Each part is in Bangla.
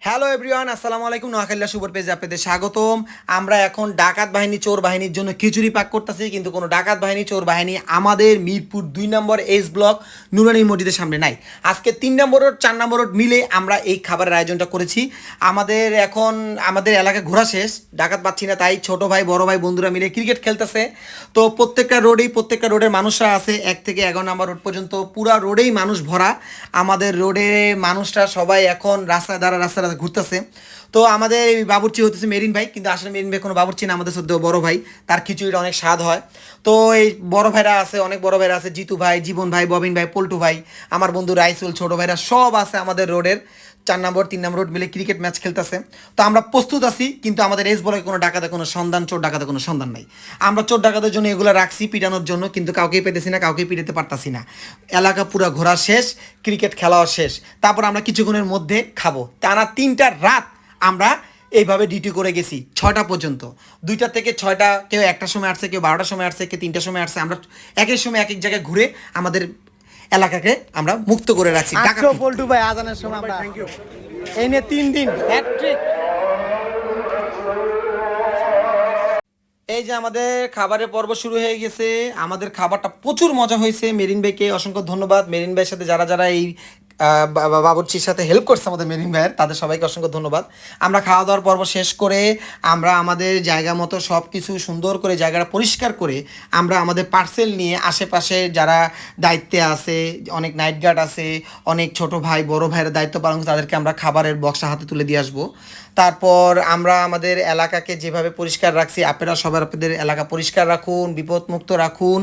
হ্যালো এভরিওয়ান, আসসালামু আলাইকুম। নোয়াখালীর সুপার পেজে আপনাদের স্বাগতম। আমরা এখন ডাকাত বাহিনী চোর বাহিনীর জন্য খিচুড়ি পাক করতেছি, কিন্তু কোনো ডাকাত বাহিনী চোর বাহিনী আমাদের মিরপুর 2 নম্বর এস ব্লক নুরানি মসজিদের সামনে নাই। আজকে 3 নম্বর রোড 4 নম্বর রোড মিলে আমরা এই খাবারের আয়োজনটা করেছি। আমাদের এলাকায় ঘোরা শেষ, ডাকাত পাচ্ছি না, তাই ছোট ভাই বড় ভাই বন্ধুরা মিলে ক্রিকেট খেলতেছে। তো প্রত্যেকটা রোডের মানুষরা আছে, 1 থেকে 11 নম্বর রোড পর্যন্ত পুরা রোডেই মানুষ ভরা। আমাদের রোডে মানুষরা সবাই এখন রাস্তায় ঘুরতেছে। তো আমাদের এই বাবুর্চি হতেছে মেরিন ভাই, কিন্তু আসলে মেরিন ভাই কোনো বাবুর্চি না, আমাদের সদ্য বড় ভাই, তার খিচুড়িটা অনেক স্বাদ হয়। তো এই বড় ভাইরা আছে, অনেক বড় ভাইরা আছে, জিতু ভাই, জীবন ভাই, ববিন ভাই, পল্টু ভাই, আমার বন্ধু রাইসুল, ছোট ভাইরা সব আছে আমাদের রোডের 4 নম্বর 3 নম্বর রোড মিলে ক্রিকেট ম্যাচ খেলতেছে। তো আমরা প্রস্তুত আছি, কিন্তু আমাদের এস বলে কোনো ডাকাতে কোনো সন্ধান, চোর ডাকাতে কোনো সন্ধান নাই। আমরা চোর ডাকাতের জন্য এগুলো রাখছি পিটানোর জন্য, কিন্তু কাউকেই পেতেছি না, কাউকেই পিটাতে পারতাছি না। এলাকা পুরো ঘোরা শেষ, ক্রিকেট খেলাও শেষ, তারপর আমরা কিছুক্ষণের মধ্যে খাবো। টানা 3টা রাত আমরা এইভাবে ডিউটি করে গেছি 6টা পর্যন্ত। 2টা থেকে 6টা, কেউ 1টার সময় আসছে, কেউ 12টার সময় আসছে, কেউ 3টার সময় আসছে। আমরা একের সময় এক এক জায়গায় ঘুরে আমাদের এলাকাকে আমরা মুক্ত করে রাখছি। পল্টু ভাই আজানের সময় আমরা এই নিয়ে 3 দিন হ্যাটট্রিক। এই যে আমাদের খাবারের পর্ব শুরু হয়ে গেছে। আমাদের খাবারটা প্রচুর মজা হয়েছে। মেরিন ভাইকে অসংখ্য ধন্যবাদ। মেরিন ভাইয়ের সাথে যারা যারা এই বাবুর্চির সাথে হেল্প করছে আমাদের মেরিন ভাইয়ের, তাদের সবাইকে অসংখ্য ধন্যবাদ। আমরা খাওয়া দাওয়ার পর্ব শেষ করে আমরা আমাদের জায়গা মতো সব কিছু সুন্দর করে জায়গাটা পরিষ্কার করে আমরা আমাদের পার্সেল নিয়ে আশেপাশে যারা দায়িত্বে আছে, অনেক নাইট গার্ড আছে, অনেক ছোট ভাই বড় ভাইয়ের দায়িত্ব পালন করে, তাদেরকে আমরা খাবারের বক্সা হাতে তুলে দিয়ে আসবো। তারপর আমরা আমাদের এলাকাকে যেভাবে পরিষ্কার রাখছি, আপনারা সবাই আপনাদের এলাকা পরিষ্কার রাখুন, বিপদমুক্ত রাখুন।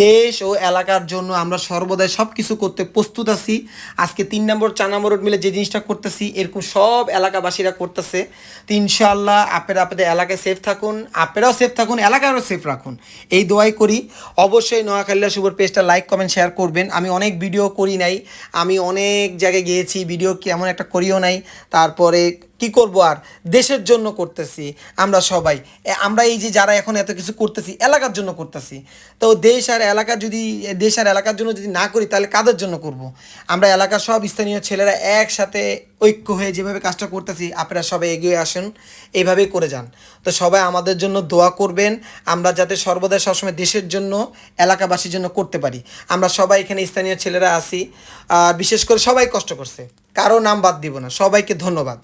দেশ ও এলাকার জন্য আমরা সর্বদাই সব কিছু করতে প্রস্তুত আছি। আজকে 3 নম্বর 4 নম্বর রোড মিলে যে জিনিসটা করতেছি, এরকম সব এলাকাবাসীরা করতেছে। তো ইনশাআল্লাহ আপনারা আপনাদের এলাকায় সেফ থাকুন, আপনারাও সেফ থাকুন, এলাকারও সেফ রাখুন, এই দোয়াই করি। অবশ্যই নোয়াখালীর সুপার পেজটা লাইক কমেন্ট শেয়ার করবেন। আমি অনেক ভিডিও করি নাই, আমি অনেক জায়গায় গিয়েছি, ভিডিও কেমন একটা করিও নাই। তারপরে কি করব, আর দেশের জন্য করতেছি আমরা সবাই। আমরা এই যে যারা এখন এত কিছু করতেছি এলাকার জন্য করতেছি। তো দেশ আর এলাকার জন্য যদি না করি, তাহলে কাদের জন্য করব? আমরা এলাকার সব স্থানীয় ছেলেরা একসাথে ঐক্য হয়ে যেভাবে কাজটা করতেছি, আপনারা সবাই এগিয়ে আসেন, এইভাবেই করে যান। তো সবাই আমাদের জন্য দোয়া করবেন, আমরা যাতে সর্বদা সবসময় দেশের জন্য এলাকাবাসীর জন্য করতে পারি। আমরা সবাই এখানে স্থানীয় ছেলেরা আছি, আর বিশেষ করে সবাই কষ্ট করছে, কারো নাম বাদ দিব না। সবাইকে ধন্যবাদ।